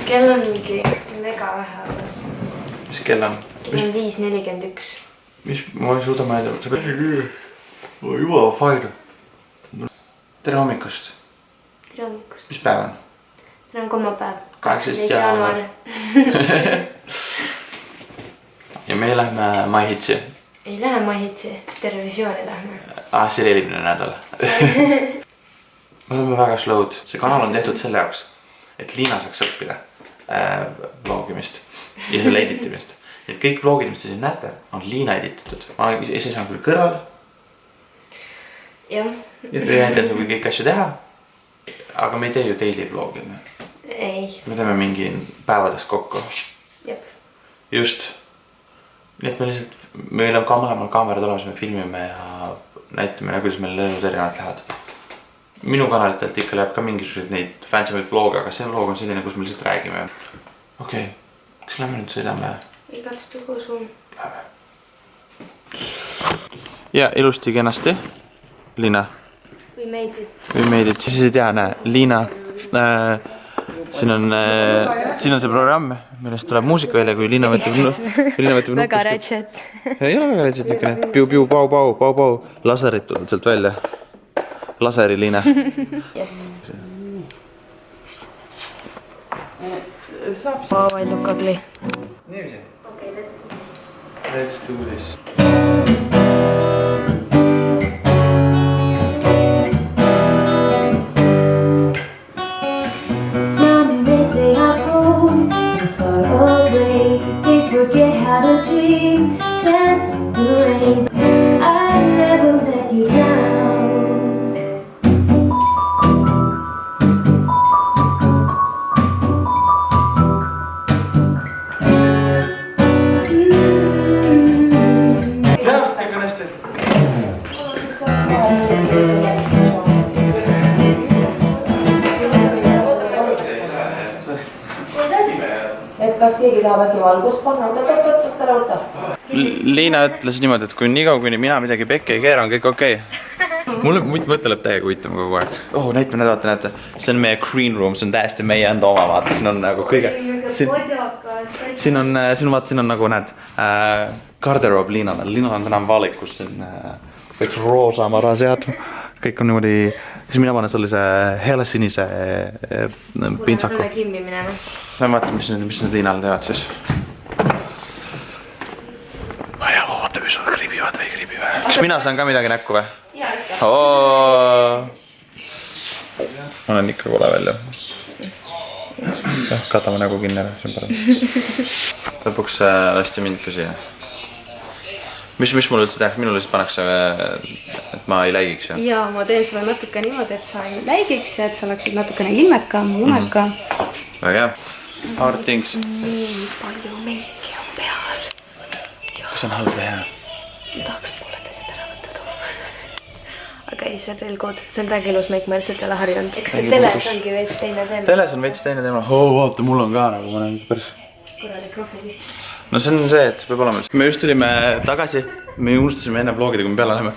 Kell on mingi mega vähe alles. Mis kell on? Kell on 5:41. Mis? Ma ei suuda mõelda. Sa pead... Juba fail. Tere hommikust. Tere hommikust. Mis päev on? Tere on kolmapäev. 18. jaanuar. Ja me lähme Maihitsi. Ei lähe Maihitsi. Televisiooni lähme. See oli eelmine nädal. Me oleme väga slow'd. See kanal on tehtud selle jaoks, et Liina saaks õppida vlogimist ja selle editimist. Et kõik vlogid, mis te siin näete, on Liina editatud. Ma ise saan küll kõrval. Jah. Ja näitan kui kõik asju teha. Aga me ei tee ju daily vlogi. Ei. Me teeme mingi päevadest kokku. Jep. Just. Nii et me lihtsalt, meil on mõlemal kaamerad olemas, me filmime ja näitame, kuidas meil lennud erinevad lähevad. Minu kanalitelt ikka läheb ka mingisuguseid neid fansimaid vloge, aga see vlog on selline, kus me lihtsalt räägime. Okei, kas lähme nüüd sõidame? Igast kosu. Lähme. Ja ilusti kenasti. Liina. We made it. We made it. Siis ei tea, näe, Liina. Siin on see programm, millest tuleb muusika välja, kui Liina võtab Väga ratchet. Ei ole väga ratchet, niisugune, et piu-piu, pau-pau, laserid tulevad sealt välja. Laseri Liina. Wow, I look ugly. Niiviisi. Okay, Let's do this. Some they say I'm cold and far away. They forget how to dream, dance in the rain. I never let you down. Et kas keegi tahab äkki valgust panna? Võta. Liina ütles niimoodi, et kui niikaua kuni mina midagi pekki ei keera, on kõik okei. Mulle mõte läheb täiega uitama kogu aeg. Näitame nädalate, näete. See on meie green room, see on täiesti meie enda oma, vaata. Siin on nagu kõige... Siin on nagu, näed, garderoob Liinale. Liinal on täna valikus, siin võiks roosa mara sead. Kõik on niimoodi... Siis mina panen sellise hele sinise pintsaku. Mulle kimmi minema. Lähen vaatame, mis need Liinale teevad siis. Ma ei tea, oota, mis nad kriibivad või ei kriibi või? Kas mina saan ka midagi näkku või? Jaa, ikka. Ma olen ikka kole välja. Katame nägu kinni ära, see on parem. Lõpuks lasti mind ka siia. Mis mulle üldse tehakse? Minule siis pannakse, et ma ei läigiks, jah? Jaa, ma teen sulle natuke niimoodi, et sa ei läigiks ja et sa oleksid natukene ilmekam, lumeka. Väga hea. Hard things. Nii palju meiki on peal. Kas on halb või hea? Tahaks pooletesid ära võtta too. Aga ei, see on real good. See on täiega ilus meik, ma lihtsalt ei ole harjunud. Eks see teles ongi veits teine teema. Teles on veits teine teema. Vaata, mul on ka nagu, ma olen päris... Korralik rohvi. No see on see, et peab olema. Me just tulime tagasi, me unustasime enne vlogida, kui me peale läheme.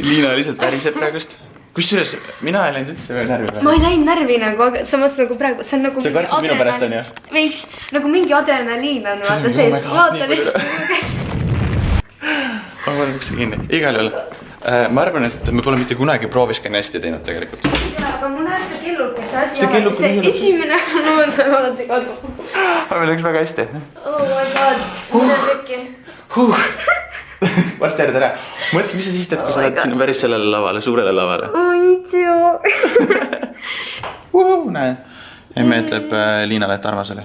Liina lihtsalt väriseb praegust. Kusjuures, mina ei läinud üldse närvi. Ma ei läinud närvi nagu, aga samas nagu praegu, see on nagu... Sa kartsid minu pärast on ju? Veits, nagu mingi adrenaliin on vaata sees. Vaata lihtsalt. Ma olen üks kinni. Igal juhul. Ma arvan, et me pole mitte kunagi prooviskäin hästi teinud tegelikult. Aga mul läheb see killukese asi alati. See esimene lood on alati kadu. Aga meil läks väga hästi. Oh my god. Mida tükki? Varsti järjed ära. Mõtle, mis sa siis teed, kui sa oled sinna päris sellele lavale, suurele lavale? Näe. Emme ütleb Liinale, et armas oli.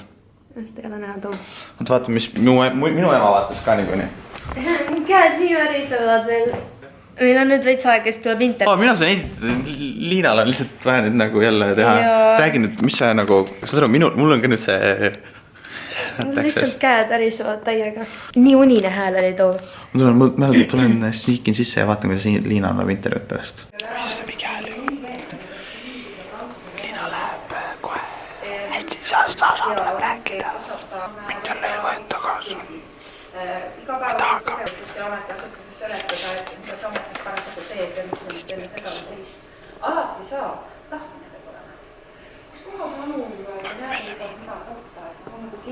Seda ei ole näha too. Oot vaata, mis minu ema vaatas ka niikuinii. Käed nii värisevad veel. Meil on nüüd veits aeg, kes tuleb internet. Mina saan editada, Liinal on lihtsalt vähe nüüd nagu jälle teha. Räägin nüüd, mis sa nagu, saad aru, mul on ka nüüd see... Mul lihtsalt käed värisevad täiega. Nii unine hääl oli too. Ma tulen sneakin sisse ja vaatan, kuidas Liina annab intervjuud pärast. Mis seda mingi hääl ju? Liina läheb kohe. Hästi saab rääkida. Mind jälle ei võeta kaasa. Ma ei taha ka. Seletada, et mida sa ametlik parasjagu teed ja mis sul teeme seda või teist. Alati saab. Tahtmine peab olema. Kus kohas anu näeb juba seda?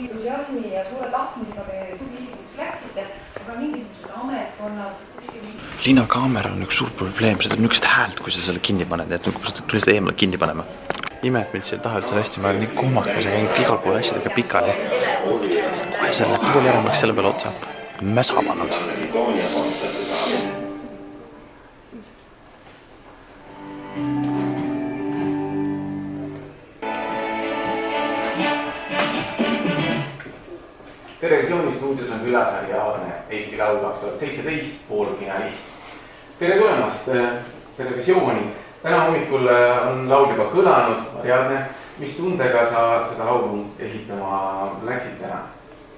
entusiasmi ja suure tahtmisega te tugiisikuks läksite, aga mingisugused ametkonnad kuskil... Linakaamera on üks suur probleem, seda on niisugust häält, kui sa selle kinni paned, et kui sa tulid eemale kinni panema. Ime, et mind siia taha üldse hästi, ma olen nii kohmakas ja käin igal pool asjadega pikali. Kohe selle pool järemaks selle peale otsa. Mäsa pannud. Televisiooni stuudios on külasari Aarne, Eesti Laul 2017 poolfinalist. Tere tulemast televisiooni. Täna hommikul on laul juba kõlanud. Marianne, mis tundega sa seda laulu esitama läksid täna?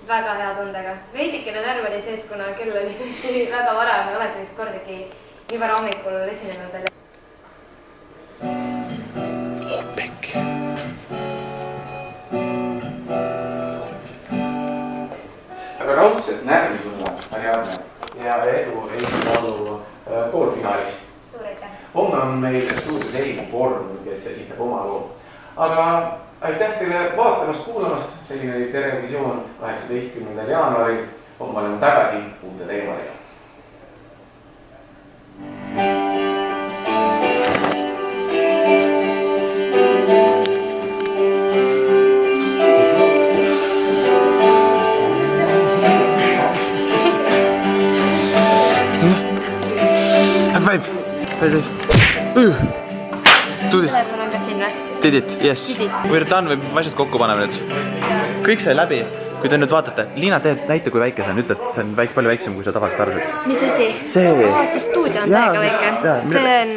Väga hea tundega. Veidikene närv oli sees, kuna kell oli tõesti väga vara. Me olete vist kordagi nii vara hommikul esinenud veel. Hoppik. Aga raudselt närvi sulle, Marianne, ja edu Eesti Laulu poolfinaalist. Suur aitäh. Homme on meil stuudios Elina Born, kes esitab oma loo. Aga aitäh teile vaatamast, kuulamast. Selline oli televisioon 18. jaanuaril. Homme oleme tagasi uute teemadega. Telefon on ka siin või? Did it, yes. We're done, või ma asjad kokku paneme nüüd. Kõik sai läbi. Kui te nüüd vaatate, Liina, näita kui väike see on, ütle, et see on palju väiksem, kui sa tavaliselt arvasid. Mis asi? See. See stuudio on täiega väike.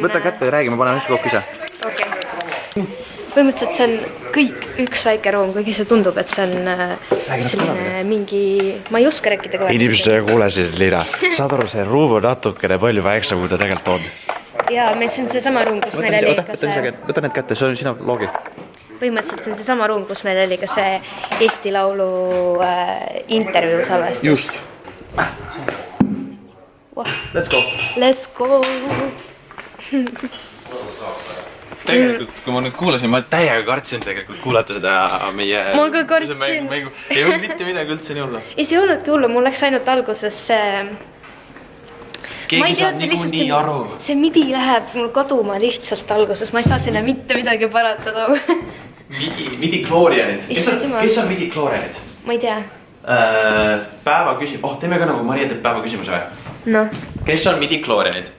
Võta kätte ja räägi, ma panen asju kokku ise. Okay. Põhimõtteliselt see on kõik üks väike ruum, kuigi see tundub, et see on selline mingi... Ma ei oska rääkida ka Inimesed ei kuule siis, Liina. Saad aru, see ruum on natukene palju väiksem, kui ta tegelikult on. Jaa, see on see sama ruum, kus meil oli ka see... Võta need kätte, see on sina loogi. Põhimõtteliselt see on see sama ruum, kus meil oli ka see Eesti Laulu intervjuu salvestus. Just. Let's go. Let's go. Tegelikult, kui ma nüüd kuulasin, ma täiega kartsin tegelikult kuulata seda meie... Ma ka kartsin. Ei olnud mitte midagi üldse nii hullu. Ei, see olnudki hullu, mul läks ainult alguses see... Keegi saab niikuinii aru. See midi läheb mul kaduma lihtsalt alguses, ma ei saa sinna mitte midagi paratada. Midi-kloorianid. Kes on midi-kloorianid? Ma ei tea. Päeva küsimus. Teeme ka nagu Maria teeb päeva küsimuse või? No. Kes on midi-kloorianid?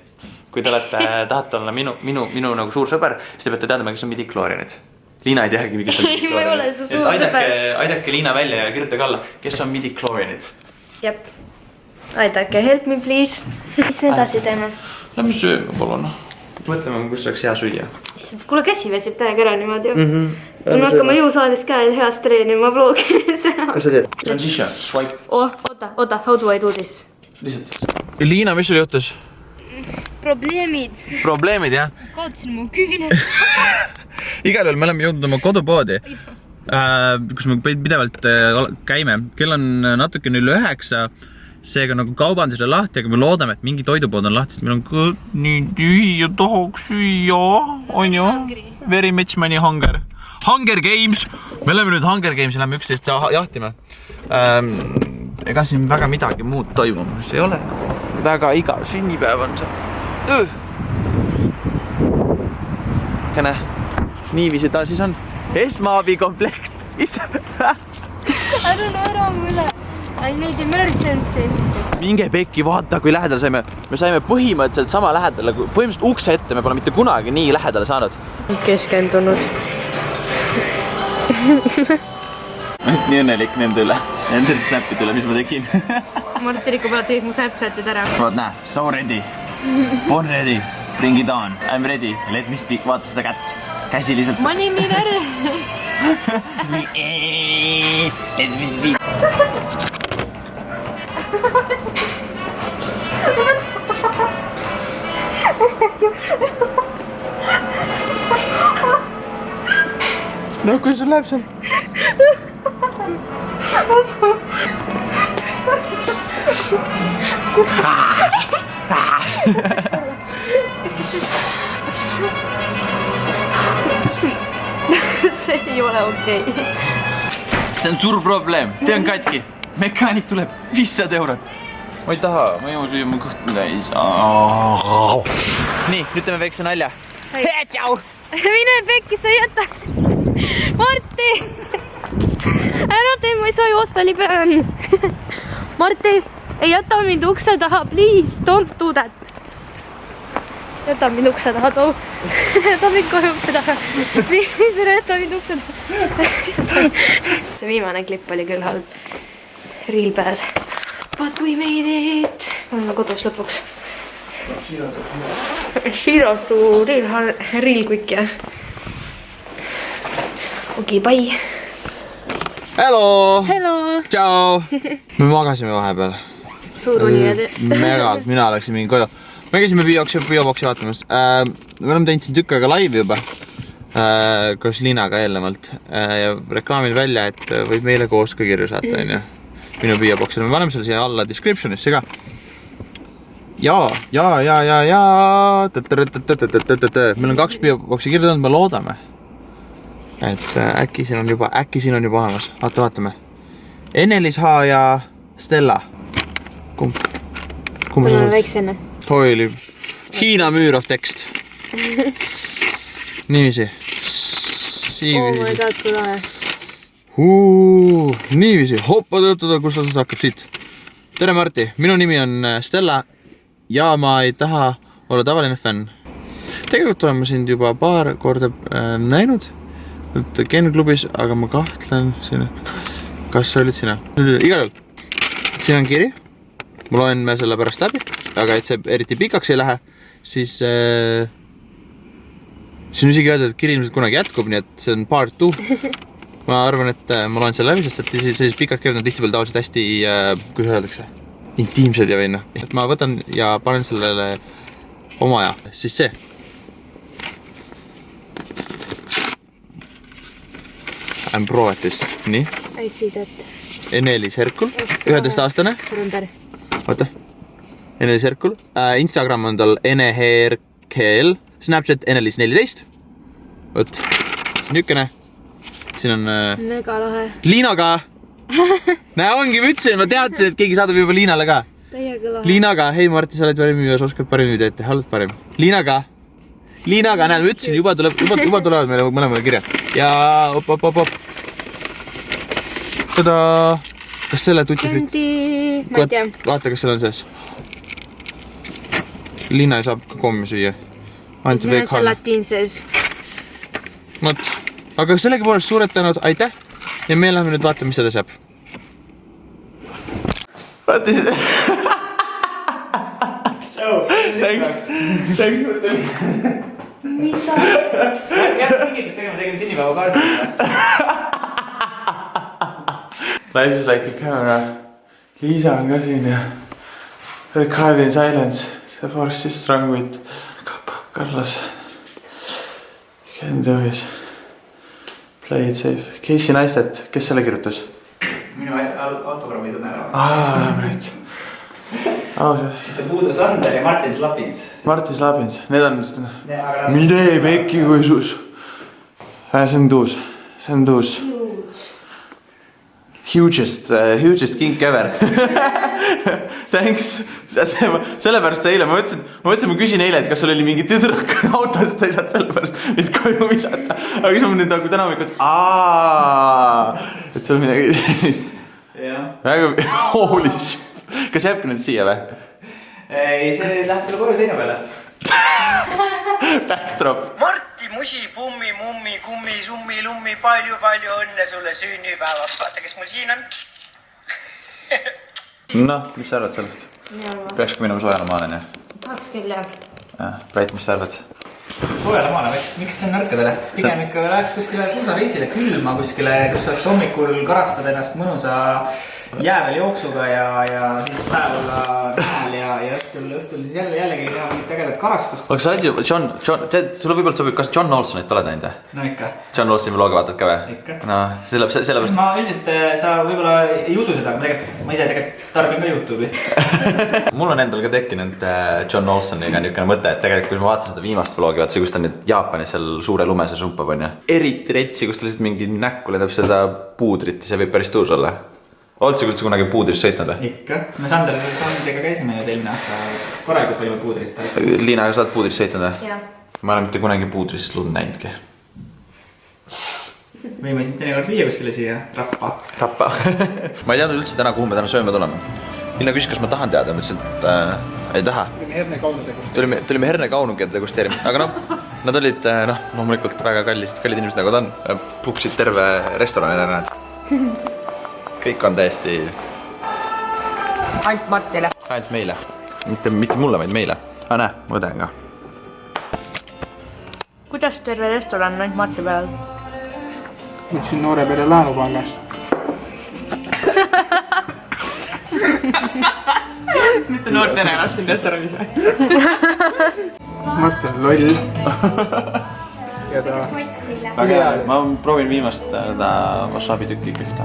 Kui te tahate olla minu nagu suur sõber, siis te peate teadma, kes on midi-kloorianid. Liina ei teagi, kes on midi-kloorianid. Ma ei ole su suur sõber. Aidake Liina välja ja kirjutage alla, kes on midi-kloorianid. Jep. Aidake, help me please. Mis me edasi teeme? Lähme sööma, palun. Mõtleme, kus oleks hea süüa. Kuule, käsi väsib täiega ära niimoodi. Me hakkame jõusaalis käel heast treenima vlogimis. Kas sa teed? Transition, swipe. Oota, how do I do this? Lihtsalt. Liina, mis sul juhtus? Probleemid, jah? Kaotasin mu küüne. Igal juhul me oleme jõudnud oma kodupoodi, kus me pidevalt käime. Kell on natuke 9, seega nagu kaubandusele lahti, aga me loodame, et mingi toidupood on lahti, sest meil on nii tühi ja tahaks süüa, on ju? Very much money hunger. Hunger Games! Me oleme nüüd Hunger Games ja lähme 11 jahtime. Ega siin väga midagi muud toimumas ei ole. Väga igav sünnipäev on see. Kene, niiviisi ta siis on. Esmaabikomplekt. Ära naera mulle. I need emergency. Minge pekki, vaata kui lähedal saime. Me saime põhimõtteliselt sama lähedale, põhimõtteliselt ukse ette, me pole mitte kunagi nii lähedale saanud. Keskendunud. Ma olen nii õnnelik nende üle, nende snapide üle, mis ma tegin. Martiriku pealt tegid mu snapchatid ära. Vaat näe, so ready. Born ready, bring it on, I'm ready. Let me speak, vaata seda kätt. Käsi lihtsalt. Ma olin nii närvi. Let me speak. No, kuidas sul läheb seal? See ei ole okei. see on suur probleem, tee on katki. Mekaanik tuleb 500 eurot. Ma ei taha, ma ei jõu süüa, ma kõht täis. Nii, nüüd teeme väikse nalja. Hei, tšau! Mine pekki, sa ei jäta. Martti! Ära tee, ma ei saa joosta, libe on. Martti, ei jäta mind ukse taha, please, don't do that. Jäta mind ukse taha, too. Jäta mind kohe ukse taha. Please, jäta mind ukse taha. See viimane klipp oli küll halb. Real bad. But we made it. Oleme kodus lõpuks. Zero to real quick, jah. Okei, bye. Hello! Hello! Ciao! Me magasime vahepeal. Suur uni ja Megalt, mina läksin mingi koju. Me käisime bioboksi vaatamas. Me oleme teinud siin tükk aega laivi juba. Koos Liinaga eelnevalt. Ja reklaamin välja, et võib meile koos ka kirju saata, on ju. Minu bioboksile. Me paneme selle siia alla descriptionisse ka. Jaa. Meil on 2 bioboksi kirja tulnud, me loodame. Et äkki siin on juba olemas. Vaatame. Enelis H ja Stella. Kumb Tal on väikse enne. Toi oli Hiina müür of tekst. Niiviisi. Oh my god, kui lahe. Niiviisi, hoppa, kus see hakkab siit. Tere Marti, minu nimi on Stella ja ma ei taha olla tavaline fänn. Tegelikult olen ma sind juba paar korda näinud Gen-klubis, aga ma kahtlen siin, kas sa olid sina. Igal juhul, siin on kiri, ma loen me selle pärast läbi, aga et see eriti pikaks ei lähe, siis siin isegi öelda, et kiri ilmselt kunagi jätkub, nii et see on part 2. Ma arvan, et ma loen selle läbi, sest et sellised pikad kirjad on tihtipeale tavaliselt hästi, kuidas öeldakse, intiimsed ja võinna. Et ma võtan ja panen sellele oma ja siis see. I'm pro at this. Nii. I see that. Enelis Herkul, 11-aastane. Rundar. Oota. Enelis Herkul. Instagram on tal eneherkel. Snapchat Enelis 14. Võt. Niukene. Siin on Mega lahe. Liinaga. Näe, ongi mütsin, ma teadsin, et keegi saadab juba Liinale ka. Täiega lahe. Liinaga, hei Marti, sa oled parim müüa, sa oskad parim müüa ette, oled parim. Liinaga, näed, ma ütlesin, juba tulevad meile mõlemale kirja. Ja op. Tada! Kas selle tutifit? Kendi, ma ei tea. Vaata, kas seal on sees. Liina saab ka kommi süüa. Siin on salatiin sees. Mõt. Aga sellegi poolest suured tänud, aitäh. Ja me läheme nüüd vaatama, mis seda saab. Vaata seda. Thanks. Mida? Mingites tegema tegime sinipäeva kaardi. Life is like a camera. Liisa on ka siin ja Ricardo in silence. The forest is strong with Carlos. You can do it. Play it safe. Casey Neistat, kes selle kirjutas? Minu autogrammi tunne ära. Right. Siit on puudu Sander ja Martin Slapins. Martin Slapins, need on vist... Mine pekki kui sus. See on tuus. Hugest kink ever. Thanks. Sellepärast eile, ma mõtlesin, ma küsin eile, et kas sul oli mingi tüdruk autos, et sa ei saad sellepärast mind koju visata. Aga siis ma nüüd nagu täna hommikul, et sul midagi sellist. Väga, holy shit. Kas jääbki nüüd siia või? Ei, see läheb sulle koju seina peale. Backdrop. Marti, musi, pummi, mummi, kummi, summi, lummi, palju õnne sulle sünnipäevaks. Vaata, kes mul siin on. Noh, mis sa arvad sellest? Peakski minema soojana maale, nii? Tahaks küll, jah. Brait, mis sa arvad? Soojana maale, miks see on nõrkadele? Pigem ikka läheks kuskile suusareisile külma kuskile, kus saaks hommikul karastada ennast mõnusa jäävel jooksuga ja siis päev olla näal ja õhtul siis jällegi teha mingit tegelet karastust. Aga sa oled ju, sulle võib-olla sobib, kas John Olsonit oled näinud? No ikka. John Olsoni vlogi vaatad ka või? Ikka. No, sellepärast... Ma üldiselt, sa võib-olla ei usu seda, aga ma ise tegelikult tarbin ka YouTube'i. Mul on endal ka tekkinud John Olsoniga niisugune mõte, et tegelikult kui ma vaatasin seda viimast vlogi vloggi, vaat see, kus ta nüüd Jaapanis seal suure lumeses rumpab on ju. Eriti retsi, kus ta lihtsalt mingi näkku lendab seda puudrit ja see võib päris tuus olla. Oled sa üldse kunagi puudris sõitnud või? Ikka. Me Sandriga käisime nüüd eelmine aasta korralikult võime puudrit. Liina, sa oled puudris sõitnud või? Jah. Ma olen mitte kunagi puudris lund näinudki. Võime siin teinekord viia kuskile siia rappa. Rappa. Ma ei teadnud üldse täna, kuhu me täna sööma tuleme. Liina küsis, kas ma tahan teada, ma ütlesin, et ei taha. Tulime hernekaunugi degusteerima, aga noh, nad olid loomulikult väga kallid inimesed nagu ta on. Puksid terve restorani ära näed. Kõik on täiesti... Ainult Martile. Ainult meile. Mitte mulle, vaid meile. Näe, ma õden ka. Kuidas terve restoran on ainult Marti peal? Võtsin noore pere laenupangast. Mis ta noor pere elab siin restoranis või? Mart on loll. Ja ta... Aga ma proovin viimast wasabi tükki kühta.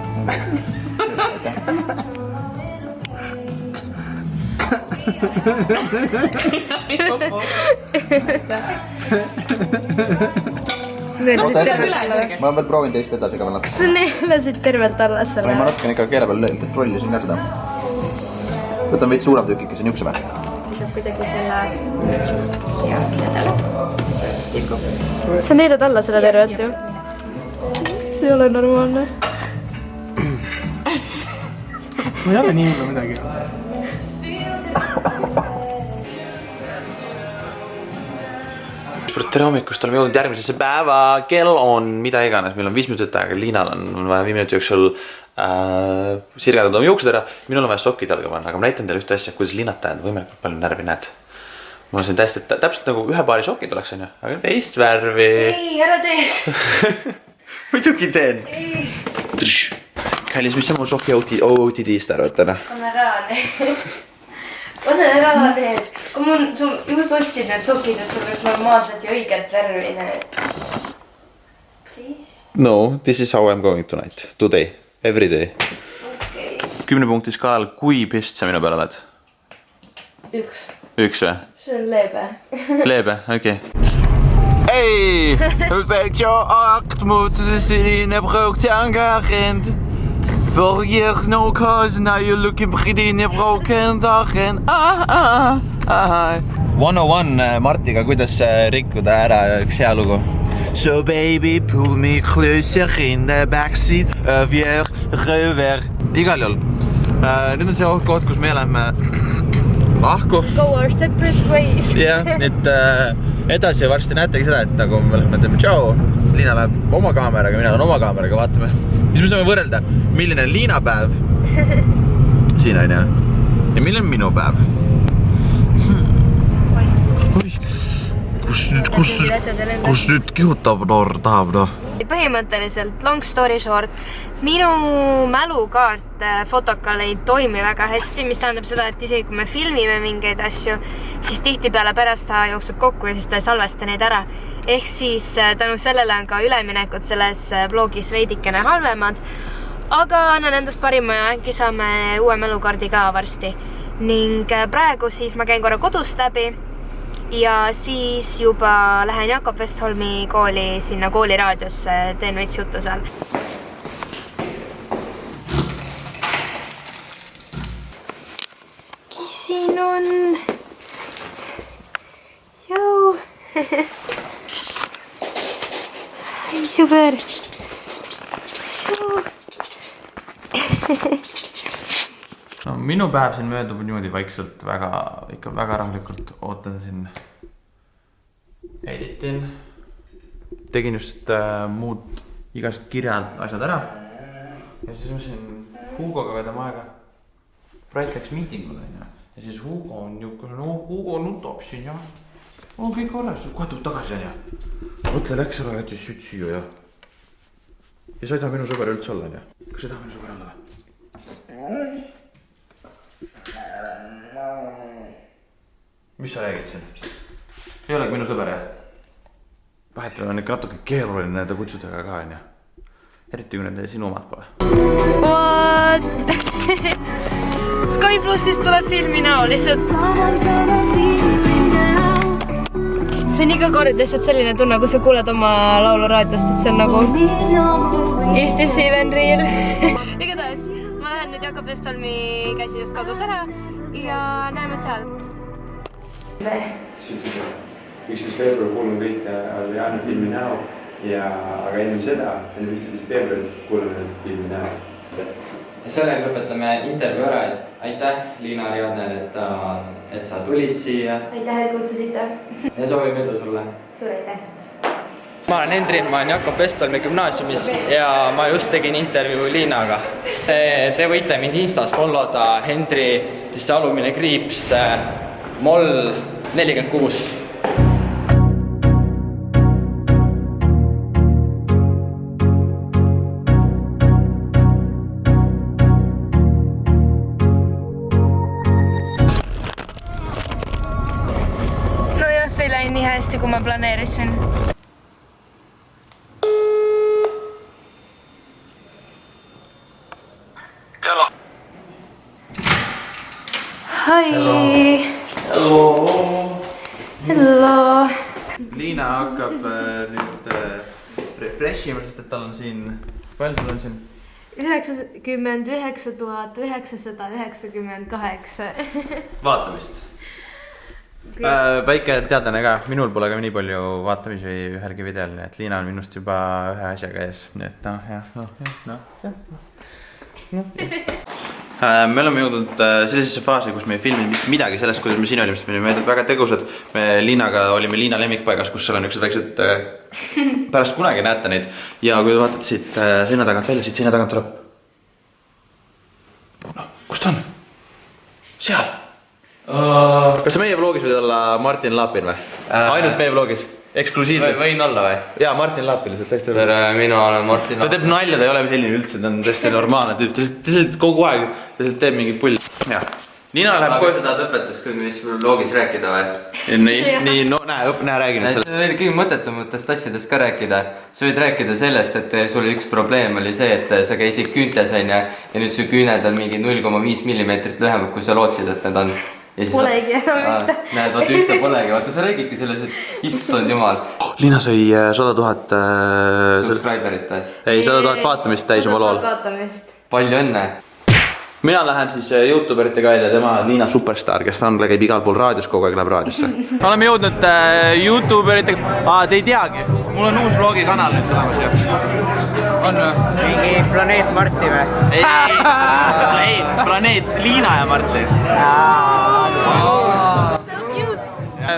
Ma veel proovin teist edasi ka veel natuke. Sa neelasid tervelt alla selle. Ma natuke ikka keele peal trollisin ka seda. Võtan veits suurem tükike, see on niukse vähe. Saab kuidagi selle... Sa neelad alla seda tervelt ju. See ei ole normaalne. Ma ei ole nii hullu midagi. Tere hommikust, oleme jõudnud järgmisesse päeva, kell on mida iganes, meil on 5 minutit aega, Liinal on vaja 5 minuti jooksul sirgada oma juuksed ära, minul on vaja sokid jalga panna, aga ma näitan teile ühte asja, kuidas linnata jäänud võimalikult palju närvi näed. Mul on siin täpselt nagu ühe paari sokid oleks, on ju, aga teist värvi. Ei, ära tee. Muidugi teen. Kallis, mis sa mu soki OOTD-st arvad täna? Pane ära need. Kui ma just ostsin need sokid, et sul oleks normaalselt ja õiget värvi need. Please? No, this is how I am going tonight. Today. Every day. 10 punkti skaalal, kui pist sa minu peal oled? 1. 1 või? See on leebe. Leebe, okei. Hey! Welk jouw acht moeten zien, heb ook te aangeagend. Voor je nog huis naar je looking pretty, heb ook een dag en 101 Martiga, kuidas rikkuda ära üks hea lugu. So baby, pull me closer in the backseat of your Rover. Igal juhul. Nüüd on see koht, kus me oleme lahku. Go our separate ways. Jah, nüüd edasi varsti näetegi seda, et nagu me teeme tšau. Liina läheb oma kaameraga, mina olen oma kaameraga, vaatame. Mis me saame võrrelda? Milline on Liina päev? Siin on jah. Ja milline on minu päev? Kus nüüd kihutab noor tahab noh? Põhimõtteliselt, long story short, minu mälukaart fotokal ei toimi väga hästi, mis tähendab seda, et isegi kui me filmime mingeid asju, siis tihtipeale pärast ta jookseb kokku ja siis ta ei salvesta neid ära. Ehk siis tänu sellele on ka üleminekud selles vlogis veidikene halvemad, aga annan endast parima ja äkki saame uue mälukaardi ka varsti. Ning praegu siis ma käin korra kodust läbi ja siis juba lähen Jakob Westholmi kooli sinna kooliraadiosse, teen veits juttu seal. Kes siin on? Jou! Super! Jou! No, minu päev siin möödub niimoodi vaikselt ikka väga rahulikult ootan siin editin. Tegin just muud igased kirjad asjad ära. Ja siis ma siin Hugoga vedame aega. Praegu läks miitingule ja siis Hugo on niukene, no Hugo nutab siin ja on kõik alles, kohe tuleb tagasi on ja. Mõtle läks ära, jättis sütsi ju ja. Ja sa ei taha minu sõber üldse olla on ja. Kas sa ei taha minu sõber olla või? Mis sa räägid siin? Ei olegi minu sõber, jah? Vahetame on ikka natuke keeruline nende kutsudega ka, on ja? Eriti kui nende sinu omad pole. What? Sky Plussist tuleb filmi näol lihtsalt. see on iga kord lihtsalt selline tunne, kui sa kuuled oma laulu raadiost, et see on nagu Eesti Steven Real. Igatahes, ma lähen nüüd Jakob Westholmi käsi just kadus ära ja näeme seal. 11 veebruar kuulame kõik Alliana filmi näo aga enne seda, enne 11 veebruarit kuulame need filmi näo. Sellega lõpetame intervjuu ära, et aitäh Liina Ariadnel, et sa tulid siia. Aitäh, et kutsusite. Ja soovime edu sulle. Suur aitäh. Ma olen Hendri, ma olen Jakob Westholmi gümnaasiumis ja ma just tegin intervjuu Liinaga. Te võite mind Instas followda Hendri, siis alumine kriips moll 46. See ei läinud nii hästi, kui ma planeerisin. Hello. Hi. Hello. Hello. Liina hakkab nüüd refreshima, sest et tal on siin, palju sul on siin? 99 998. Vaatamist. Väike teadlane ka, minul pole ka nii palju vaatamisi ühelgi videol, nii et Liina on minust juba ühe asjaga ees, nii et me oleme jõudnud sellisesse faasi, kus me ei filmi midagi sellest, kuidas me siin olime, sest me olime väga tegusad. Me Liinaga olime Liina lemmikpaigas, kus seal on üksid väiksed, pärast kunagi näete neid ja kui te vaatate siit seina tagant välja, siit seina tagant tuleb. No, kus ta on? Seal! Kas sa meie vlogis võid olla Martin Laapin või? Ainult meie vlogis? Eksklusiivselt? Võin olla või? Jaa, Martin Laapin lihtsalt tõesti. Tere, mina olen Martin Laapin. Ta teeb nalja, ta ei ole selline üldse, ta on tõesti normaalne tüüp. Ta lihtsalt kogu aeg teeb mingi pull. Liina läheb... Aga sa tahad õpetust küll, mis vlogis rääkida või? Nii, no näe, räägi nüüd sellest. Sa võid kõige mõttetumatest asjadest ka rääkida. Sa võid rääkida sellest, et sul üks probleem oli see, et sa käisid küüntes ja nüüd su küüned on mingi 0,5 millimeetrit lühemad, kui sa lootsid, et need on. Polegi enam ühte. Näed, vaata ühte polegi. Vaata, sa räägidki selles, et issand jumal. Liina sai 100 000... Subscriberit või? Ei, 100 000 vaatamist täis oma lool. Palju õnne. Mina lähen siis YouTuberitega välja, tema Liina Superstar, kes on, käib igal pool raadios, kogu aeg läheb raadiosse. Oleme jõudnud YouTuberitega... Te ei teagi, mul on uus vlogikanal nüüd tulemas ju. On või? Mingi Planeet Marti või? Ei, Planeet Liina ja Marti.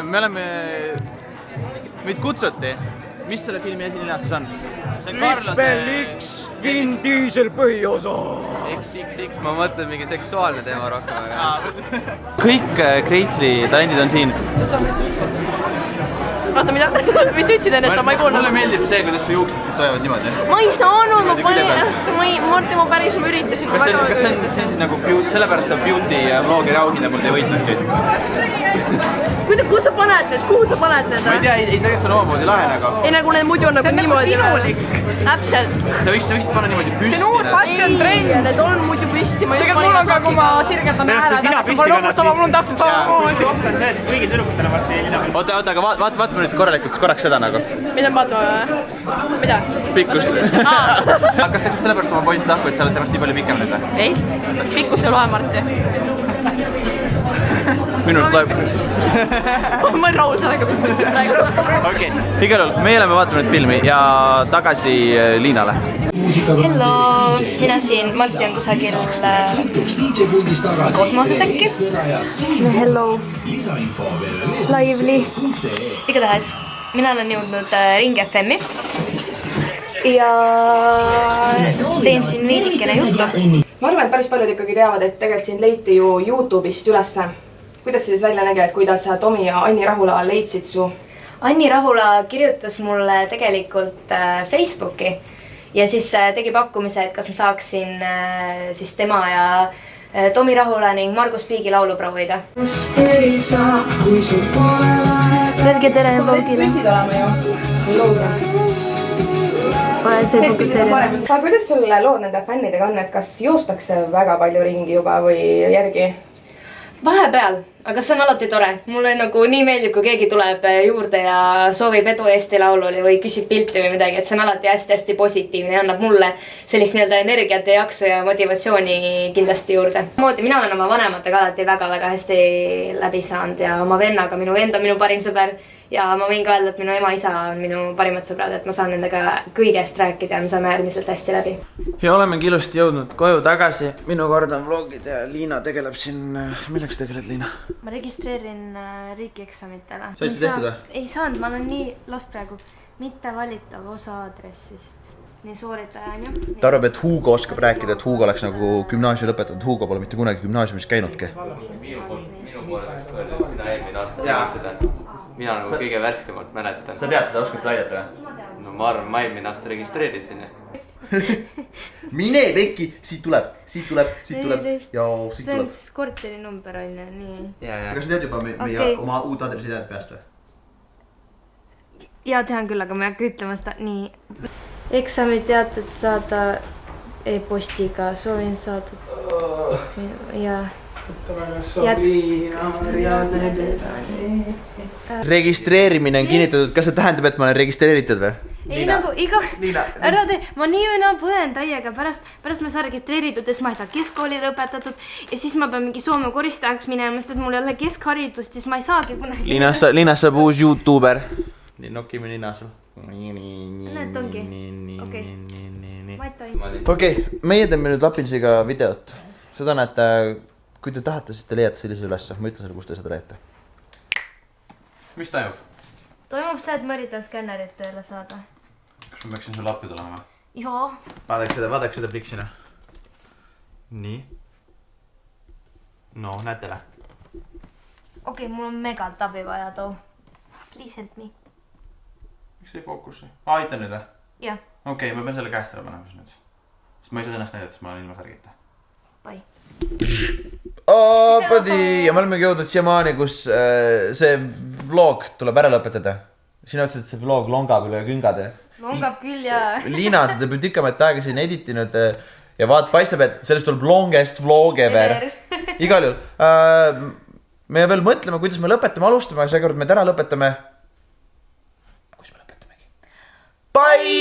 Me oleme... Meid kutsuti. Mis selle filmi esilinastus on? Triple X, Vin Diesel põhiosa. XXX, ma mõtlen mingi seksuaalne teema rohkem. Kõik Greatly talendid on siin. Vaata mida? Mis ütlesid ennast, ma ei kuulnud. Mulle meeldib see, kuidas su juuksed siit toivad niimoodi. Ma ei saanud, Marti, ma päris, ma üritasin. Kas see on siis nagu sellepärast see beauty vlogeri auhinda mul ei võitnudki? Kuhu sa paned need? Kuhu sa paned need? Ma ei tea, ei tegelikult see on omamoodi lahe nagu. Ei nagu need muidu on nagu niimoodi. See on nagu sinulik. Täpselt. Sa võiksid panna niimoodi püsti. See on uus fashion trend. Need on muidu püsti. Tegelikult mul on ka, kui ma sirgetan ääre. Mul on täpselt samamoodi. Kõigil tüdrukutel on varsti lina. Oota, aga vaatame nüüd korraks seda nagu. Mida me vaatame? Mida? Pikkust. Kas läksid sellepärast oma poisist lahku, et sa oled temast nii palju pikem nüüd või? Ei, pikkus ei loe, Marti. Minust loeb. Ma olen rahul sellega, mis ma ütlesin praegu. Okei, igal juhul, meie oleme vaatanud filmi ja tagasi Liinale. Hello, mina siin, Marti on kusagil kosmoses äkki. Hello, lively. Igatahes, mina olen jõudnud Ring FM-i ja teen siin veidikene juttu. Ma arvan, et päris paljud ikkagi teavad, et tegelikult siin leiti ju YouTube'ist ülesse. Kuidas see siis välja nägi, et kuidas Tomi ja Anni Rahula leidsid su? Anni Rahula kirjutas mulle tegelikult Facebooki ja siis tegi pakkumise, et kas ma saaksin siis tema ja Tomi Rahula ning Margus Piigi laulu proovida. Öelge tere vlogile. Püsid olema ju. Looga. Aga kuidas sul lood nende fännidega on, et kas joostakse väga palju ringi juba või järgi? vahepeal, aga see on alati tore. Mulle nagu nii meeldib, kui keegi tuleb juurde ja soovib edu Eesti Laulule või küsib pilti või midagi, et see on alati hästi-hästi positiivne ja annab mulle sellist nii-öelda energiat ja jaksu ja motivatsiooni kindlasti juurde. Mina olen oma vanematega alati väga-väga hästi läbi saanud ja oma vennaga, minu vend on minu parim sõber ja ma võin ka öelda, et minu ema-isa on minu parimad sõbrad, et ma saan nendega kõigest rääkida ja me saame äärmiselt hästi läbi. Ja olemegi ilusti jõudnud koju tagasi. Minu kord on vlogid ja Liina tegeleb siin... Milleks tegeled, Liina? Ma registreerin riigieksamitele. Said sa tehtud või? Ei saanud, ma olen nii lost praegu. Mitte valitav osa aadressist. Nii sooritaja on ju. Ta arvab, et Hugo oskab rääkida, et Hugo oleks nagu gümnaasiumi lõpetatud. Hugo pole mitte kunagi gümnaasiumis käinudki. Minu poole oleks öeldud, mida eelmine aasta teha seda. Mina nagu kõige värskemalt mäletan. Sa tead seda, oskad seda aidata või? No ma arvan, ma eelmine aasta registreerisin. Mine Pekki, siit tuleb ja siit tuleb. See on siis korteri number on ju, nii. Kas sa tead juba meie oma uut adressi tead peast või? Ja tean küll, aga ma ei hakka ütlema seda, nii. Eksamiteated saada e-postiga, soovin saada. Ja... Registreerimine on kinnitatud, kas see tähendab, et ma olen registreeritud või? Ei nagu iga, ära tee, ma nii või naa põen täiega, pärast ma saan registreeritud ja siis ma ei saa keskkooli lõpetatud ja siis ma pean mingi Soome koristajaks minema, sest et mul ei ole keskharidust, siis ma ei saagi kunagi. Liinas saab uus YouTuber. Nii nokime Liinas. Need ongi, okei. Okei, meie teeme nüüd Lapinsiga videot. Seda näete, kui te tahate, siis te leiate sellise ülesse. Ma ütlen selle, kus te seda leiate. Mis toimub? Toimub see, et ma üritan skännerit tööle saada. Kas ma peaksin sulle appi tulema? Jaa. Vaadake seda pliksina. Nii. No, näete või? Okei, mul on megalt abi vaja too. Please help me. Miks ei fookusse? Aitan nüüd või? Jah. Okei, ma pean selle käest ära panema siis nüüd. Sest ma ei saa ennast näidata, sest ma olen ilma särgita. Bye. Ja me olemegi jõudnud siiamaani, kus see vlog tuleb ära lõpetada. Sina ütlesid, et see vlog longab üle küngad. Longab küll ja... Liina on seda pikamat aega siin editinud ja vaat paistab, et sellest tuleb longest vlog ever. Igal juhul. Me veel mõtleme, kuidas me lõpetame, alustame, aga seekord me täna lõpetame. Kus me lõpetamegi? Bye!